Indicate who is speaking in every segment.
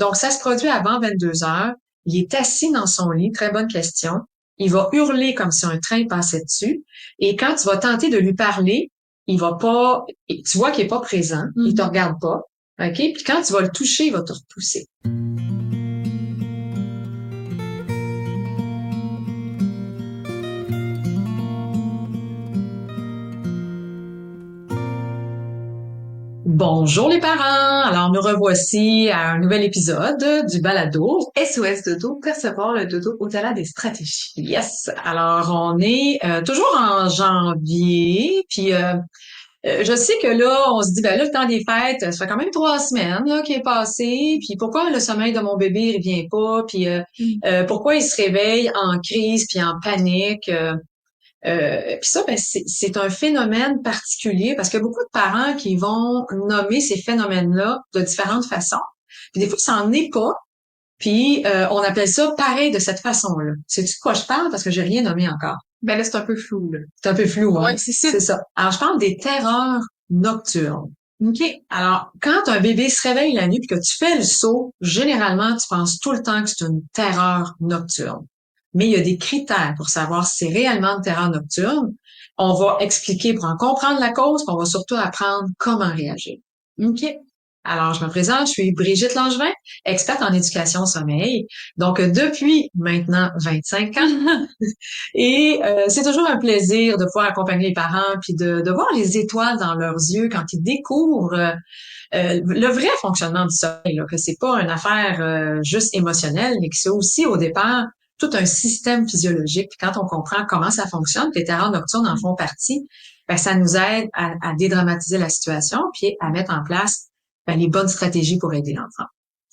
Speaker 1: Donc, ça se produit avant 22 heures. Il est assis dans son lit, très bonne question. Il va hurler comme si un train passait dessus. Et quand tu vas tenter de lui parler, il va pas, tu vois qu'il est pas présent, il te regarde pas. OK? Puis quand tu vas le toucher, il va te repousser. Bonjour les parents! Alors nous revoici à un nouvel épisode du balado
Speaker 2: SOS Dodo, percevoir le dodo au-delà des stratégies.
Speaker 1: Yes! Alors on est toujours en janvier, puis je sais que là, on se dit, ben là, le temps des fêtes, ça fait quand même 3 semaines là, qui est passé, puis pourquoi le sommeil de mon bébé il revient pas, puis pourquoi il se réveille en crise, puis en panique. Puis ça, ben, c'est un phénomène particulier parce qu'il y a beaucoup de parents qui vont nommer ces phénomènes-là de différentes façons. Puis des fois, ça n'en est pas. Puis on appelle ça pareil de cette façon-là. Sais-tu de quoi je parle? Parce que j'ai rien nommé encore.
Speaker 2: Ben là, c'est un peu flou, là.
Speaker 1: C'est un peu flou, hein?
Speaker 2: Ouais, c'est ça.
Speaker 1: C'est ça. Alors, je parle des terreurs nocturnes. OK? Alors, quand un bébé se réveille la nuit et que tu fais le saut, généralement, tu penses tout le temps que c'est une terreur nocturne. Mais il y a des critères pour savoir si c'est réellement une terreur nocturne. On va expliquer pour en comprendre la cause, puis on va surtout apprendre comment réagir. OK? Alors, je me présente, je suis Brigitte Langevin, experte en éducation au sommeil. Donc, depuis maintenant 25 ans, et c'est toujours un plaisir de pouvoir accompagner les parents puis de voir les étoiles dans leurs yeux quand ils découvrent le vrai fonctionnement du sommeil, là, que c'est pas une affaire juste émotionnelle, mais que c'est aussi au départ tout un système physiologique. Puis quand on comprend comment ça fonctionne, que les terreurs nocturnes en font partie, ben, ça nous aide à dédramatiser la situation puis à mettre en place les bonnes stratégies pour aider l'enfant.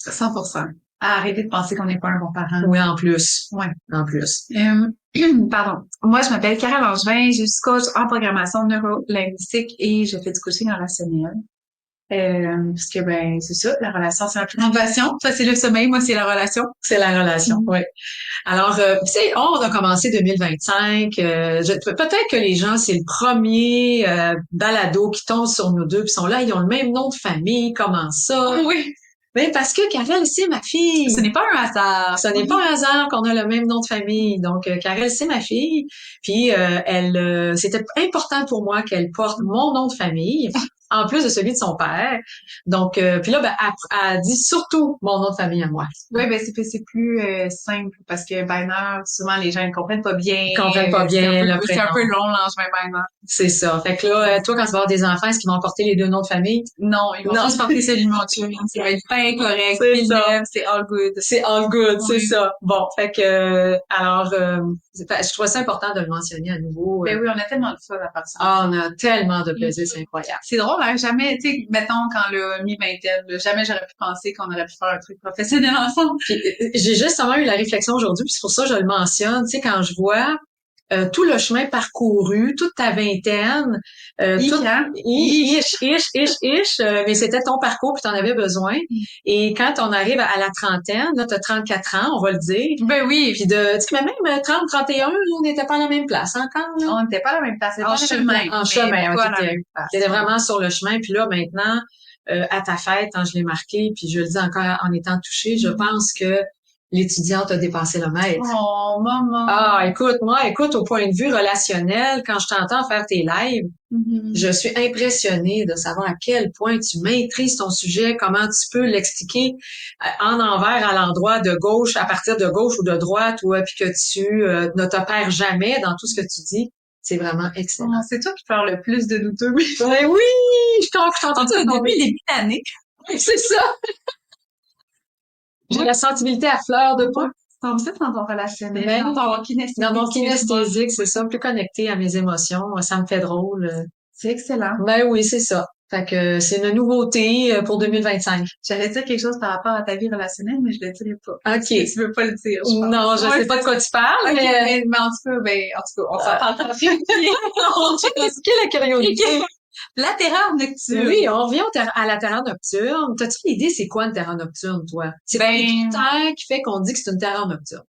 Speaker 2: 100%. À arrêter de penser qu'on n'est pas un bon parent.
Speaker 1: Oui, en plus.
Speaker 2: Ouais.
Speaker 1: En plus.
Speaker 2: Pardon. Moi, je m'appelle Carole Langevin, je suis coach en programmation neuro-linguistique et je fais du coaching relationnel. Parce que, ben, c'est ça, la relation, c'est la plus grande passion. Ça, c'est le sommeil, moi, c'est la relation.
Speaker 1: C'est la relation, oui. Alors, tu sais, on a commencé 2025. Peut-être que les gens, c'est le premier balado qui tombe sur nous deux, puis sont là, ils ont le même nom de famille. Comment ça?
Speaker 2: Oui.
Speaker 1: Ben parce que Karel, c'est ma fille.
Speaker 2: Ce n'est pas un hasard.
Speaker 1: Ce n'est pas un hasard qu'on a le même nom de famille. Donc, Karel, c'est ma fille. Puis, c'était important pour moi qu'elle porte mon nom de famille, en plus de celui de son père. Donc, puis là, ben, elle dit surtout mon nom de famille à moi.
Speaker 2: Oui, ben c'est plus simple parce que Biner, souvent les gens ne comprennent pas bien.
Speaker 1: Ils comprennent pas bien le
Speaker 2: C'est un
Speaker 1: prénom.
Speaker 2: peu long, Langevin Biner.
Speaker 1: C'est ça. Fait que là, toi, quand tu vas avoir des enfants, est-ce qu'ils vont porter les deux noms de famille?
Speaker 2: Non, ils vont tous porter celui de mon chum. Ça va être bien correct.
Speaker 1: C'est ça.
Speaker 2: C'est all good.
Speaker 1: C'est all good,
Speaker 2: Oui.
Speaker 1: c'est ça. Bon, fait que alors je trouve ça important de le mentionner à nouveau.
Speaker 2: Ben oui, on a tellement de fun à faire ça.
Speaker 1: Ah, on a tellement de plaisir, c'est incroyable.
Speaker 2: C'est drôle, hein, jamais, tu sais, mettons quand le mi-vingtaine, là, jamais j'aurais pu penser qu'on aurait pu faire un truc professionnel ensemble.
Speaker 1: Puis, j'ai justement eu la réflexion aujourd'hui, puis c'est pour ça que je le mentionne, tu sais, quand je vois tout le chemin parcouru, toute ta vingtaine, mais c'était ton parcours puis t'en avais besoin. Et quand on arrive à la trentaine, là, t'as 34 ans, on va le dire.
Speaker 2: Ben oui.
Speaker 1: Puis tu sais, même 30, 31, on n'était pas à la même place encore, là.
Speaker 2: On n'était pas à la même place.
Speaker 1: En chemin. En chemin. T'étais
Speaker 2: Ouais.
Speaker 1: vraiment sur le chemin. Puis là, maintenant, à ta fête, quand je l'ai marqué, puis je le dis encore en étant touchée, je pense que l'étudiante a dépassé le maître.
Speaker 2: Oh, maman.
Speaker 1: Ah, écoute, au point de vue relationnel, quand je t'entends faire tes lives, je suis impressionnée de savoir à quel point tu maîtrises ton sujet, comment tu peux l'expliquer en envers à l'endroit de gauche, à partir de gauche ou de droite, ou puis que tu ne te perds jamais dans tout ce que tu dis. C'est vraiment excellent.
Speaker 2: Oh, c'est toi qui parles le plus de douteux.
Speaker 1: Ben oui, je t'entends
Speaker 2: depuis le début de l'année.
Speaker 1: C'est ça. J'ai la sensibilité à fleur de peau.
Speaker 2: T'en ça dans ton relationnel,
Speaker 1: Ben,
Speaker 2: dans ton kinesthésique.
Speaker 1: Dans mon kinesthésique, c'est ça, plus connecté à mes émotions. Ça me fait drôle.
Speaker 2: C'est excellent.
Speaker 1: Ben oui, c'est ça. Fait que c'est une nouveauté pour 2025.
Speaker 2: J'allais dire quelque chose par rapport à ta vie relationnelle, mais je le dirai pas.
Speaker 1: OK.
Speaker 2: Tu veux pas le dire, je pense.
Speaker 1: Non, je sais pas de quoi tu parles,
Speaker 2: mais en tout cas, on s'en parle très bien.
Speaker 1: Quelle la curiosité.
Speaker 2: La terreur nocturne.
Speaker 1: Oui, on revient à la terreur nocturne. T'as-tu l'idée c'est quoi une terreur nocturne, toi? C'est quoi les critères qui fait qu'on dit que c'est une terreur nocturne?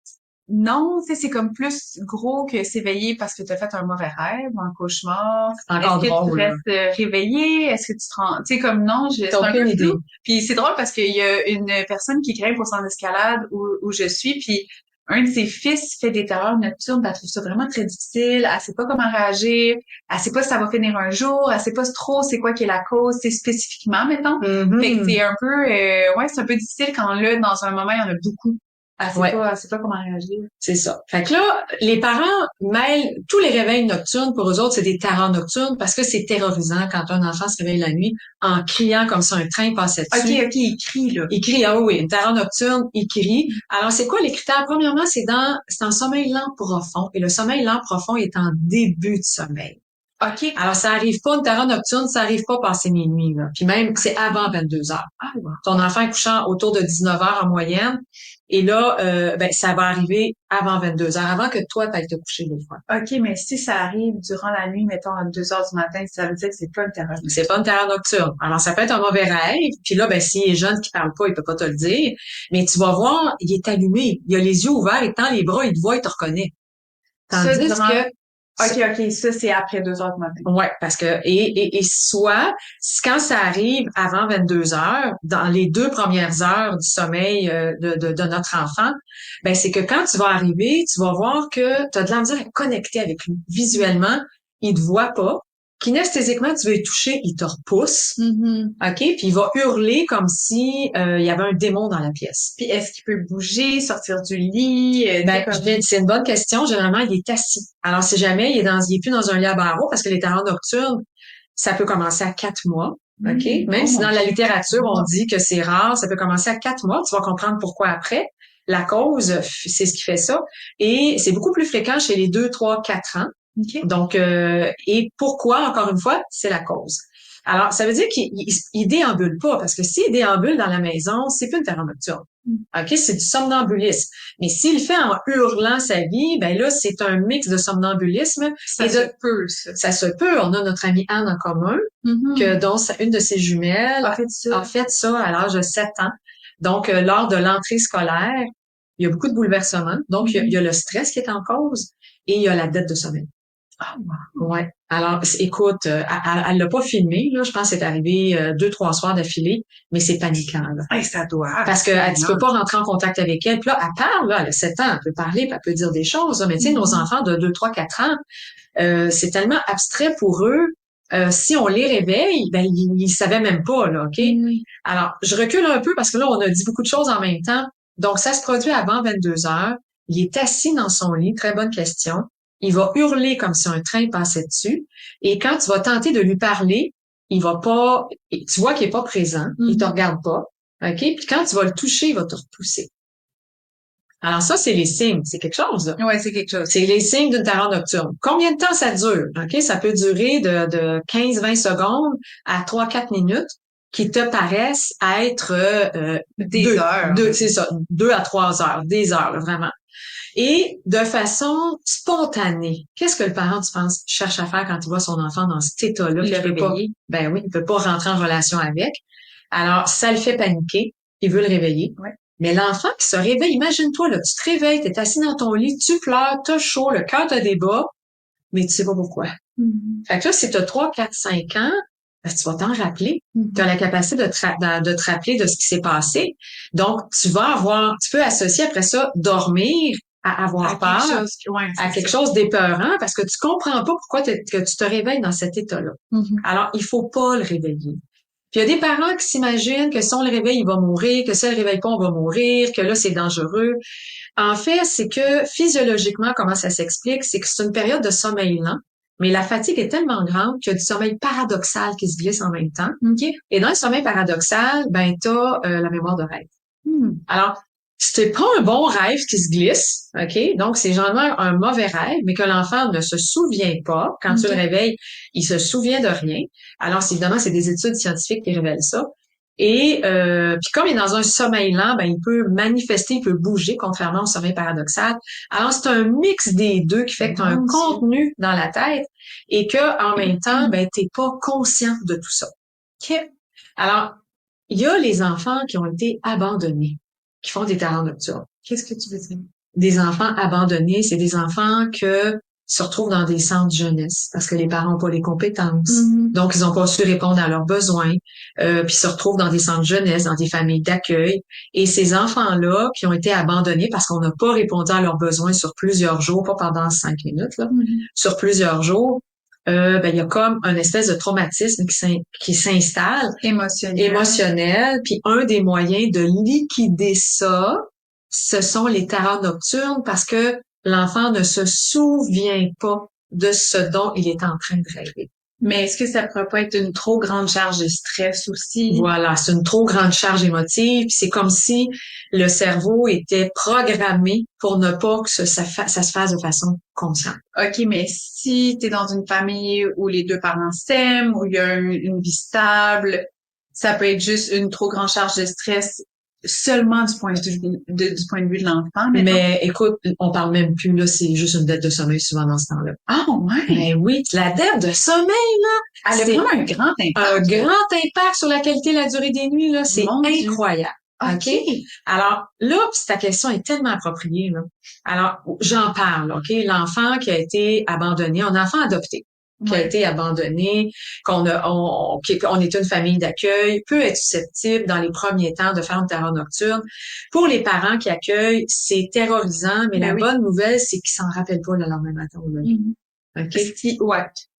Speaker 2: non, tu sais, c'est comme plus gros que s'éveiller parce que tu as fait un mauvais rêve, un cauchemar.
Speaker 1: C'est
Speaker 2: Est-ce
Speaker 1: encore
Speaker 2: que tu
Speaker 1: drôle, là.
Speaker 2: restes réveillé? Est-ce que tu te rends, tu sais, comme non,
Speaker 1: T'as
Speaker 2: c'est un peu
Speaker 1: aucune idée.
Speaker 2: flou. Puis c'est drôle parce qu'il y a une personne qui grimpe au centre d'escalade où je suis, puis un de ses fils fait des terreurs nocturnes, puis elle trouve ça vraiment très difficile. Elle sait pas comment réagir. Elle sait pas si ça va finir un jour. Elle sait pas trop c'est quoi qui est la cause, c'est spécifiquement, mettons. Fait que
Speaker 1: Mhm.
Speaker 2: c'est un peu, ouais, c'est un peu difficile quand là, dans un moment, il y en a beaucoup.
Speaker 1: Ouais.
Speaker 2: Elle sait pas comment réagir.
Speaker 1: C'est ça. Fait que là, les parents mêlent tous les réveils nocturnes. Pour eux autres, c'est des terreurs nocturnes parce que c'est terrorisant quand un enfant se réveille la nuit en criant comme si un train passait
Speaker 2: OK,
Speaker 1: dessus.
Speaker 2: OK, il crie, là.
Speaker 1: Il crie, ah oui, une terreur nocturne, il crie. Alors, c'est quoi les critères? Premièrement, c'est un sommeil lent profond. Et le sommeil lent profond est en début de sommeil.
Speaker 2: OK.
Speaker 1: Alors, ça arrive pas, une terreur nocturne, ça arrive pas passé minuit, là. Puis même, c'est avant 22 heures.
Speaker 2: Ah, wow.
Speaker 1: Ton enfant est couchant autour de 19 heures en moyenne. Et là, ben, ça va arriver avant 22 heures, avant que toi, t'ailles te coucher des fois.
Speaker 2: OK, mais si ça arrive durant la nuit, mettons à 2 heures du matin, ça veut dire que c'est pas une terreur
Speaker 1: C'est
Speaker 2: nocturne.
Speaker 1: pas une terreur nocturne. Alors, ça peut être un mauvais rêve. Puis là, ben, s'il est jeune qui parle pas, il peut pas te le dire. Mais tu vas voir, il est allumé. Il a les yeux ouverts, il tend les bras, il te voit, il te reconnaît.
Speaker 2: Ça,
Speaker 1: Tandis
Speaker 2: durant...
Speaker 1: que
Speaker 2: OK, ça, c'est après 2 heures du matin.
Speaker 1: ouais, parce que et soit quand ça arrive avant 22 heures, dans les 2 premières heures du sommeil de notre enfant, ben c'est que quand tu vas arriver, tu vas voir que tu as de la misère à connecter avec lui. Visuellement, il te voit pas. Kinesthésiquement, tu veux y toucher, il te repousse.
Speaker 2: Mhm.
Speaker 1: OK? Puis il va hurler comme si il y avait un démon dans la pièce.
Speaker 2: Puis est-ce qu'il peut bouger, sortir du lit, tu sais,
Speaker 1: Ben,
Speaker 2: comme...
Speaker 1: c'est une bonne question. Généralement, il est assis. Alors, si jamais il est plus dans un lit à barreaux, parce que les terreurs nocturnes, ça peut commencer à 4 mois. OK? Même
Speaker 2: Oh
Speaker 1: si
Speaker 2: mon
Speaker 1: dans la
Speaker 2: Dieu,
Speaker 1: littérature, on
Speaker 2: moi.
Speaker 1: dit que c'est rare, ça peut commencer à 4 mois. Tu vas comprendre pourquoi après. La cause, c'est ce qui fait ça. Et c'est beaucoup plus fréquent chez les 2, 3, 4 ans.
Speaker 2: OK.
Speaker 1: Donc, et pourquoi, encore une fois, c'est la cause. Alors, ça veut dire qu'il déambule pas, parce que s'il déambule dans la maison, c'est plus une terreur nocturne. OK? C'est du somnambulisme. Mais s'il le fait en hurlant sa vie, ben là, c'est un mix de somnambulisme
Speaker 2: Ça
Speaker 1: et
Speaker 2: se
Speaker 1: de,
Speaker 2: peut, ça.
Speaker 1: ça se peut. On a notre amie Anne en commun, dont une de ses jumelles
Speaker 2: En fait,
Speaker 1: a
Speaker 2: ça.
Speaker 1: fait ça à l'âge de 7 ans. Donc, lors de l'entrée scolaire, il y a beaucoup de bouleversements. Donc, il y a le stress qui est en cause et il y a la dette de sommeil.
Speaker 2: Ah, wow.
Speaker 1: Ouais. Alors, écoute, elle l'a pas filmé, là. Je pense que c'est arrivé 2, 3 soirs d'affilée, mais c'est paniquant, là.
Speaker 2: Hey, ça doit.
Speaker 1: Parce que tu peux pas rentrer en contact avec elle. Puis là, elle parle, là, elle a 7 ans, elle peut parler, puis elle peut dire des choses, là. Mais tu sais, nos enfants de 2, 3, 4 ans, c'est tellement abstrait pour eux. Si on les réveille, ben ils savaient même pas, là, OK? Alors, je recule un peu parce que là, on a dit beaucoup de choses en même temps. Donc, ça se produit avant 22 heures. Il est assis dans son lit. Très bonne question. Il va hurler comme si un train passait dessus. Et quand tu vas tenter de lui parler, il va pas, tu vois qu'il est pas présent. Il te regarde pas. OK? Puis quand tu vas le toucher, il va te repousser. Alors ça, c'est les signes. C'est quelque chose, là.
Speaker 2: Ouais, c'est quelque chose.
Speaker 1: C'est les signes d'une terreur nocturne. Combien de temps ça dure? OK? Ça peut durer de 15-20 secondes à 3-4 minutes qui te paraissent être
Speaker 2: Des heures.
Speaker 1: c'est ça, 2 à 3 heures, des heures, là, vraiment. Et de façon spontanée, qu'est-ce que le parent, tu penses, cherche à faire quand il voit son enfant dans cet état-là?
Speaker 2: Le
Speaker 1: Il peut pas,
Speaker 2: réveiller.
Speaker 1: ben oui, il peut pas rentrer en relation avec. Alors, ça le fait paniquer. Il veut le réveiller.
Speaker 2: Ouais.
Speaker 1: Mais l'enfant qui se réveille, imagine-toi, là, tu te réveilles, t'es assis dans ton lit, tu pleures, t'as chaud, le cœur te débat, mais tu sais pas pourquoi. Fait que là, si t'as 3, 4, 5 ans, ben, tu vas t'en rappeler. Tu as la capacité de te rappeler de ce qui s'est passé. Donc, tu peux associer après ça dormir à avoir peur, à quelque chose d'épeurant, parce que tu comprends pas pourquoi que tu te réveilles dans cet état-là. Alors, il faut pas le réveiller. Puis il y a des parents qui s'imaginent que si on le réveille, il va mourir, que si on le réveille pas, on va mourir, que là, c'est dangereux. En fait, c'est que physiologiquement, comment ça s'explique, c'est que c'est une période de sommeil lent, mais la fatigue est tellement grande qu'il y a du sommeil paradoxal qui se glisse en même temps. Et dans le sommeil paradoxal, ben, t'as la mémoire de rêve. Alors, c'est pas un bon rêve qui se glisse, OK? Donc, c'est généralement un mauvais rêve, mais que l'enfant ne se souvient pas. Quand tu le réveilles, il se souvient de rien. Alors, évidemment, c'est des études scientifiques qui révèlent ça. Et puis comme il est dans un sommeil lent, ben il peut manifester, il peut bouger, contrairement au sommeil paradoxal. Alors, c'est un mix des deux qui fait que tu as un contenu dans la tête et que en même temps, ben, t'es pas conscient de tout ça. OK? Alors, il y a les enfants qui ont été abandonnés, qui font des terreurs nocturnes.
Speaker 2: Qu'est-ce que tu veux dire?
Speaker 1: des enfants abandonnés, c'est des enfants que se retrouvent dans des centres jeunesse parce que les parents n'ont pas les compétences. Donc, ils n'ont pas su répondre à leurs besoins. Puis se retrouvent dans des centres jeunesse, dans des familles d'accueil. Et ces enfants-là qui ont été abandonnés parce qu'on n'a pas répondu à leurs besoins sur plusieurs jours, pas pendant 5 minutes, là, sur plusieurs jours, il y a comme une espèce de traumatisme qui s'installe. Émotionnel. Puis un des moyens de liquider ça, ce sont les terreurs nocturnes parce que l'enfant ne se souvient pas de ce dont il est en train de rêver.
Speaker 2: Mais est-ce que ça pourrait pas être une trop grande charge de stress aussi?
Speaker 1: Voilà, c'est une trop grande charge émotive. Puis c'est comme si le cerveau était programmé pour ne pas que ça se fasse de façon consciente.
Speaker 2: OK, mais si t'es dans une famille où les deux parents s'aiment, où il y a une vie stable, ça peut être juste une trop grande charge de stress seulement du point de vue de l'enfant.
Speaker 1: Mais écoute, on parle même plus, là, c'est juste une dette de sommeil souvent dans ce temps-là.
Speaker 2: Ah, ouais?
Speaker 1: Ben oui, la dette de sommeil, là.
Speaker 2: Elle a vraiment un grand impact.
Speaker 1: Un grand impact sur la qualité et la durée des nuits, là. C'est incroyable. OK? Alors, là, ta question est tellement appropriée, là. Alors, j'en parle, OK? L'enfant qui a été abandonné, un enfant adopté qui a été abandonné, qu'on est une famille d'accueil, peut être susceptible dans les premiers temps de faire une terreur nocturne. Pour les parents qui accueillent, c'est terrorisant, mais bonne nouvelle, c'est qu'ils s'en rappellent pas le lendemain matin au lendemain. OK?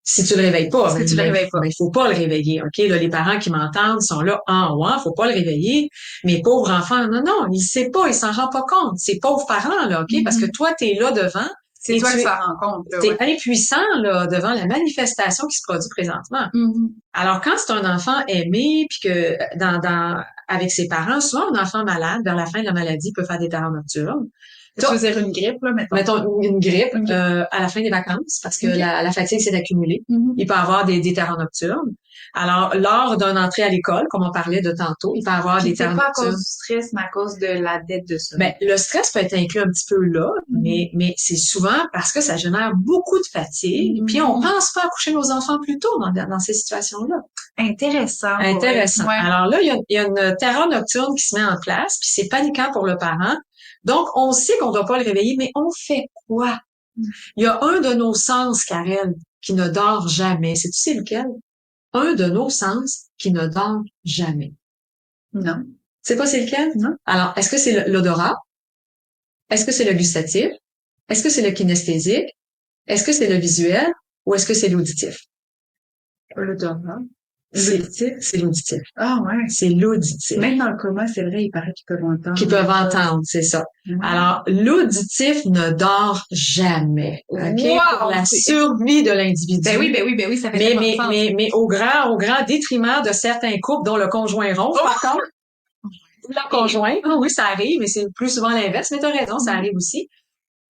Speaker 1: Si tu le réveilles pas, il faut pas le réveiller. OK? Là, les parents qui m'entendent sont là, faut pas le réveiller. Mais pauvre enfant, non, il sait pas, il s'en rend pas compte. C'est pauvre parent, là, OK? Parce que toi, t'es là devant.
Speaker 2: C'est toi qui s'en rends compte.
Speaker 1: T'es impuissant, là, devant la manifestation qui se produit présentement. Alors, quand c'est un enfant aimé, puis que avec ses parents, souvent un enfant malade, vers la fin de la maladie, peut faire des terreurs nocturnes.
Speaker 2: Tu veux dire une grippe, là,
Speaker 1: mettons une grippe à la fin des vacances, parce que la fatigue s'est accumulée. Il peut avoir des terreurs nocturnes. Alors, lors d'une entrée à l'école, comme on parlait de tantôt, il peut avoir des terreurs nocturnes.
Speaker 2: C'est pas à cause du stress, mais à cause de la dette de sommeil.
Speaker 1: Le stress peut être inclus un petit peu là, mais c'est souvent parce que ça génère beaucoup de fatigue, puis on pense pas à coucher nos enfants plus tôt dans ces situations-là.
Speaker 2: Intéressant.
Speaker 1: Ouais. Alors là, il y a une terreur nocturne qui se met en place, puis c'est paniquant pour le parent. Donc, on sait qu'on doit pas le réveiller, mais on fait quoi? Il y a un de nos sens, Karel, qui ne dort jamais. Sais-tu c'est lequel? Un de nos sens qui ne dort jamais.
Speaker 2: Non.
Speaker 1: C'est pas c'est lequel?
Speaker 2: Non.
Speaker 1: Alors, est-ce que c'est l'odorat? Est-ce que c'est le gustatif? Est-ce que c'est le kinesthésique? Est-ce que c'est le visuel? Ou est-ce que c'est l'auditif?
Speaker 2: L'odorat.
Speaker 1: C'est l'auditif.
Speaker 2: Ah ouais.
Speaker 1: C'est l'auditif.
Speaker 2: Même dans le coma, c'est vrai, il paraît qu'ils peuvent entendre.
Speaker 1: Qu'ils peuvent entendre, c'est ça. Alors, l'auditif ne dort jamais. OK? Pour la survie de l'individu.
Speaker 2: Ben oui, ça fait
Speaker 1: mais au grand détriment de certains couples dont le conjoint ronfle, par contre. Le conjoint. Oui, ça arrive, mais c'est plus souvent l'inverse, mais t'as raison, ça arrive aussi.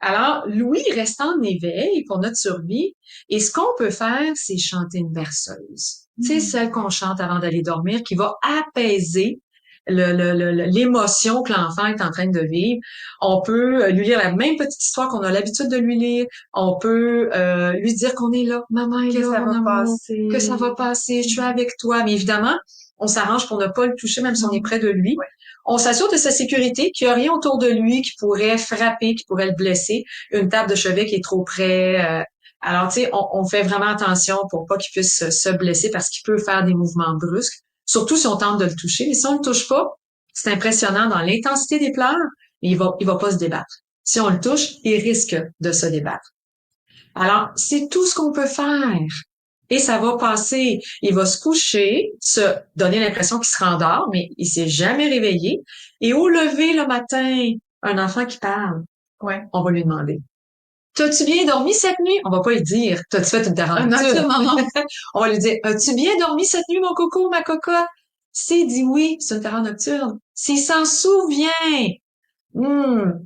Speaker 1: Alors, Louis reste en éveil pour notre survie. Et ce qu'on peut faire, c'est chanter une berceuse. C'est celle qu'on chante avant d'aller dormir, qui va apaiser l'émotion que l'enfant est en train de vivre. On peut lui lire la même petite histoire qu'on a l'habitude de lui lire. On peut lui dire qu'on est là, maman est là, mon amour, que ça va passer, je suis avec toi. Mais évidemment, on s'arrange pour ne pas le toucher, même si on est près de lui. On s'assure de sa sécurité, qu'il n'y a rien autour de lui qui pourrait frapper, qui pourrait le blesser. Une table de chevet qui est trop près. Alors, tu sais, on fait vraiment attention pour pas qu'il puisse se blesser parce qu'il peut faire des mouvements brusques, surtout si on tente de le toucher. Mais si on le touche pas, c'est impressionnant dans l'intensité des pleurs, mais il va pas se débattre. Si on le touche, il risque de se débattre. Alors, c'est tout ce qu'on peut faire. Et ça va passer. Il va se coucher, se donner l'impression qu'il se rendort, mais il s'est jamais réveillé. Et au lever le matin, un enfant qui parle, on va lui demander: t'as-tu bien dormi cette nuit? On va pas lui dire: t'as-tu fait une terreur nocturne? Non. On va lui dire: as-tu bien dormi cette nuit, mon coco, ma cocotte? S'il dit oui, c'est une terreur nocturne. S'il s'en souvient,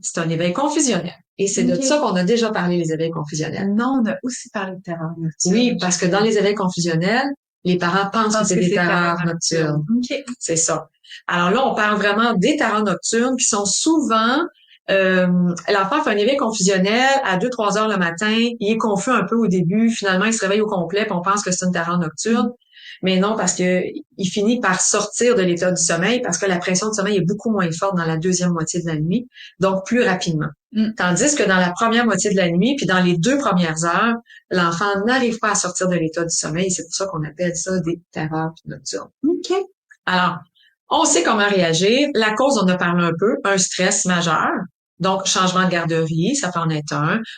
Speaker 1: c'est un éveil confusionnel. Et c'est de ça qu'on a déjà parlé, les éveils confusionnels.
Speaker 2: Non, on a aussi parlé de terreur nocturne.
Speaker 1: Oui, parce que dans les éveils confusionnels, les parents pensent que c'est des terreurs nocturnes. C'est ça. Alors là, on parle vraiment des terreurs nocturnes qui sont souvent... l'enfant fait un éveil confusionnel à 2-3 heures le matin. Il est confus un peu au début. Finalement, il se réveille au complet puis on pense que c'est une terreur nocturne. Mais non, parce que il finit par sortir de l'état du sommeil parce que la pression de sommeil est beaucoup moins forte dans la deuxième moitié de la nuit, donc plus rapidement. Tandis que dans la première moitié de la nuit, puis dans les 2 premières heures, l'enfant n'arrive pas à sortir de l'état du sommeil. C'est pour ça qu'on appelle ça des terreurs nocturnes.
Speaker 2: OK.
Speaker 1: Alors, on sait comment réagir. La cause, on en a parlé un peu, un stress majeur. Donc, changement de garderie, ça peut en être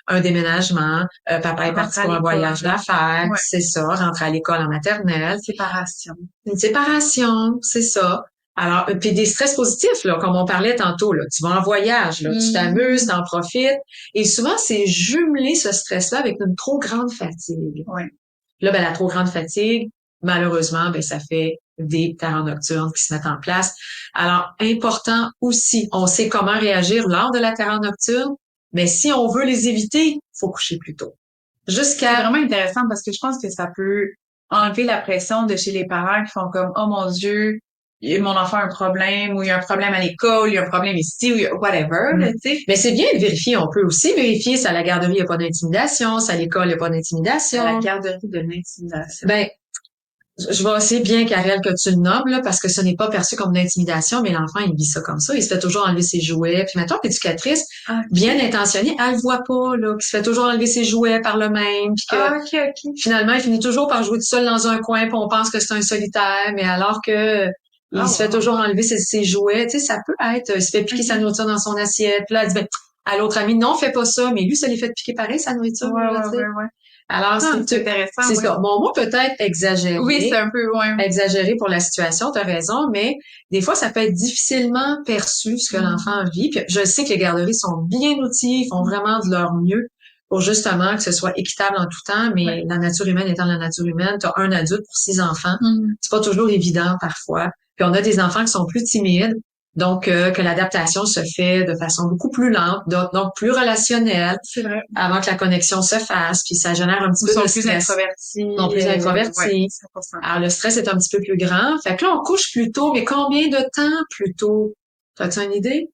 Speaker 1: un déménagement, papa est parti pour un voyage d'affaires, c'est ça, rentrer à l'école en maternelle. Une séparation, c'est ça. Alors, puis des stress positifs, là, comme on parlait tantôt, là, tu vas en voyage, là, tu t'amuses, t'en profites. Et souvent, c'est jumelé ce stress-là avec une trop grande fatigue.
Speaker 2: Ouais.
Speaker 1: Là, ben, la trop grande fatigue, malheureusement, ben, ça fait des terreurs nocturnes qui se mettent en place. Alors, important aussi, on sait comment réagir lors de la terreur nocturne, mais si on veut les éviter, il faut coucher plus tôt.
Speaker 2: C'est vraiment intéressant parce que je pense que ça peut enlever la pression de chez les parents qui font comme, oh mon Dieu, mon enfant a un problème, ou il y a un problème à l'école, il y a un problème ici, ou il y a whatever, tu sais.
Speaker 1: Mais c'est bien de vérifier. On peut aussi vérifier si à la garderie, il n'y a pas d'intimidation, si à l'école, il n'y a pas d'intimidation.
Speaker 2: À la garderie de l'intimidation.
Speaker 1: Ben, je vais essayer bien, Karel, que tu le nommes, là, parce que ce n'est pas perçu comme une intimidation, mais l'enfant, il vit ça comme ça. Il se fait toujours enlever ses jouets. Puis maintenant, l'éducatrice, bien intentionnée, elle le voit pas, là, qui se fait toujours enlever ses jouets par le même. Puis que, finalement, il finit toujours par jouer tout seul dans un coin, puis on pense que c'est un solitaire, mais alors que il se fait toujours enlever ses jouets. Tu sais, ça peut être, il se fait piquer sa nourriture dans son assiette. Puis là, elle dit, ben, à l'autre ami, non, fais pas ça, mais lui, ça lui fait piquer pareil, sa nourriture.
Speaker 2: Ouais.
Speaker 1: Alors, c'est
Speaker 2: intéressant.
Speaker 1: C'est ça. Mon mot peut-être exagéré.
Speaker 2: Oui, c'est un peu,
Speaker 1: exagéré pour la situation, tu as raison, mais des fois, ça peut être difficilement perçu ce que l'enfant vit. Puis je sais que les garderies sont bien outillées, ils font vraiment de leur mieux pour justement que ce soit équitable en tout temps, mais la nature humaine étant la nature humaine, tu as un adulte pour 6 enfants. C'est pas toujours évident parfois. Puis on a des enfants qui sont plus timides. Donc, que l'adaptation se fait de façon beaucoup plus lente, donc plus relationnelle.
Speaker 2: C'est vrai.
Speaker 1: Avant que la connexion se fasse, puis ça génère un petit peu de stress. Ils sont plus introvertis. Alors, le stress est un petit peu plus grand. Fait que là, on couche plus tôt, mais combien de temps plus tôt? As-tu une idée?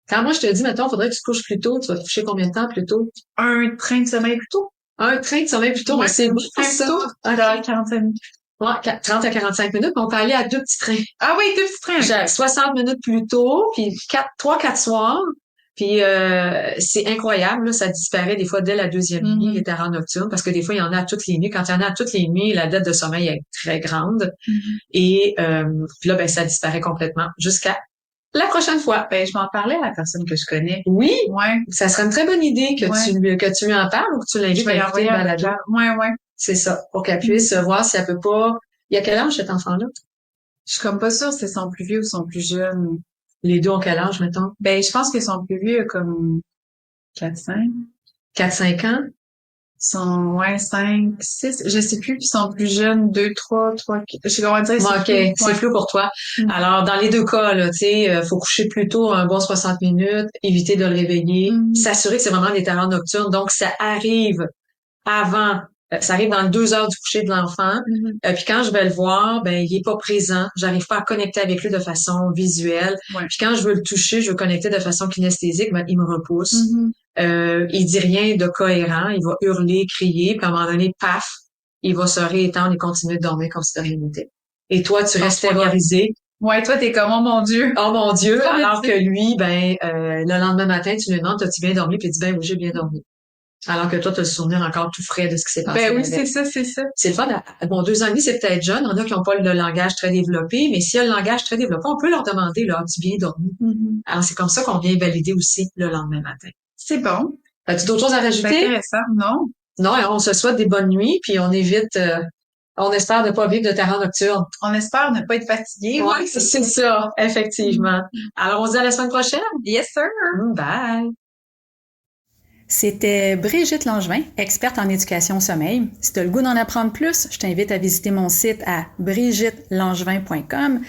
Speaker 1: Quand moi, je te dis, mettons, faudrait que tu te couches plus tôt, tu vas te coucher combien de temps plus tôt?
Speaker 2: Un train de sommeil plus tôt.
Speaker 1: Un train de sommeil plus tôt, mais c'est beaucoup ça.
Speaker 2: 45 minutes.
Speaker 1: Ouais, 30 à 45 minutes, mais on peut aller à 2 petits trains.
Speaker 2: Ah oui, 2 petits trains.
Speaker 1: 60 minutes plus tôt, puis 3-4 soirs. Puis c'est incroyable, là, ça disparaît des fois dès la deuxième nuit, les terreurs nocturnes, parce que des fois, il y en a à toutes les nuits. Quand il y en a à toutes les nuits, la dette de sommeil est très grande. Et puis là, ben, ça disparaît complètement jusqu'à la prochaine fois.
Speaker 2: Ben, je vais en parler à la personne que je connais.
Speaker 1: Oui, ça serait une très bonne idée que tu lui en parles ou que tu l'invites à écouter le balado.
Speaker 2: Ouais.
Speaker 1: C'est ça, pour qu'elle puisse voir si elle peut pas... Il y a quel âge cet enfant-là?
Speaker 2: Je suis comme pas sûre si c'est son plus vieux ou son plus jeune.
Speaker 1: Les deux ont quel âge, mettons?
Speaker 2: Ben, je pense que son plus vieux a comme 4-5.
Speaker 1: 4-5 ans?
Speaker 2: Son, 5, 6, je sais plus, puis son plus jeune, 2, 3, je sais comment dire.
Speaker 1: C'est flou pour toi. Alors, dans les deux cas, là, tu sais, faut coucher plus tôt, un bon 60 minutes, éviter de le réveiller, s'assurer que c'est vraiment des terreurs nocturnes. Donc, ça arrive avant. Ça arrive dans les 2 heures du coucher de l'enfant. Puis quand je vais le voir, ben il est pas présent. J'arrive pas à connecter avec lui de façon visuelle. Puis quand je veux le toucher, je veux connecter de façon kinesthésique, ben il me repousse. Il dit rien de cohérent. Il va hurler, crier, puis à un moment donné, paf, il va se réétendre et continuer de dormir comme si de rien n'était. Et toi, tu restes terrorisé.
Speaker 2: Ouais, toi, t'es comme, oh mon Dieu.
Speaker 1: Oh mon Dieu. Alors que lui, ben le lendemain matin, tu lui demandes, t'as-tu bien dormi? Puis il dit, ben oui, j'ai bien dormi. Alors que toi, tu as le souvenir encore tout frais de ce qui s'est passé.
Speaker 2: Ben oui, c'est ça.
Speaker 1: C'est le fun. Bon, 2 ans et demi, c'est peut-être jeune. Il y en a qui n'ont pas le langage très développé, mais s'il y a le langage très développé, on peut leur demander, là, as-tu bien dormi? Alors, c'est comme ça qu'on vient valider aussi le lendemain matin.
Speaker 2: C'est bon.
Speaker 1: As-tu d'autres choses à rajouter?
Speaker 2: C'est intéressant, non?
Speaker 1: Non, on se souhaite des bonnes nuits, puis on évite, on espère ne pas vivre de terreur nocturne.
Speaker 2: On espère ne pas être fatigué.
Speaker 1: Oui, c'est ça, effectivement. Alors, on se dit à la semaine prochaine.
Speaker 2: Yes, sir.
Speaker 1: Bye.
Speaker 3: C'était Brigitte Langevin, experte en éducation au sommeil. Si tu as le goût d'en apprendre plus, je t'invite à visiter mon site à brigittelangevin.com.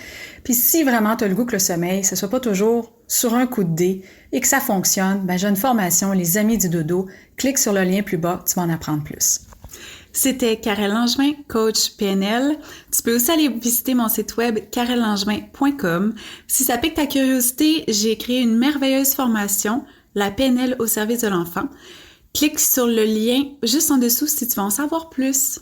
Speaker 3: Puis si vraiment tu as le goût que le sommeil, ce soit pas toujours sur un coup de dé et que ça fonctionne, ben j'ai une formation Les Amis du Dodo. Clique sur le lien plus bas, tu vas en apprendre plus.
Speaker 2: C'était Karel Langevin, coach PNL. Tu peux aussi aller visiter mon site web karellangevin.com. Si ça pique ta curiosité, j'ai créé une merveilleuse formation, la PNL au service de l'enfant. Clique sur le lien juste en dessous si tu veux en savoir plus.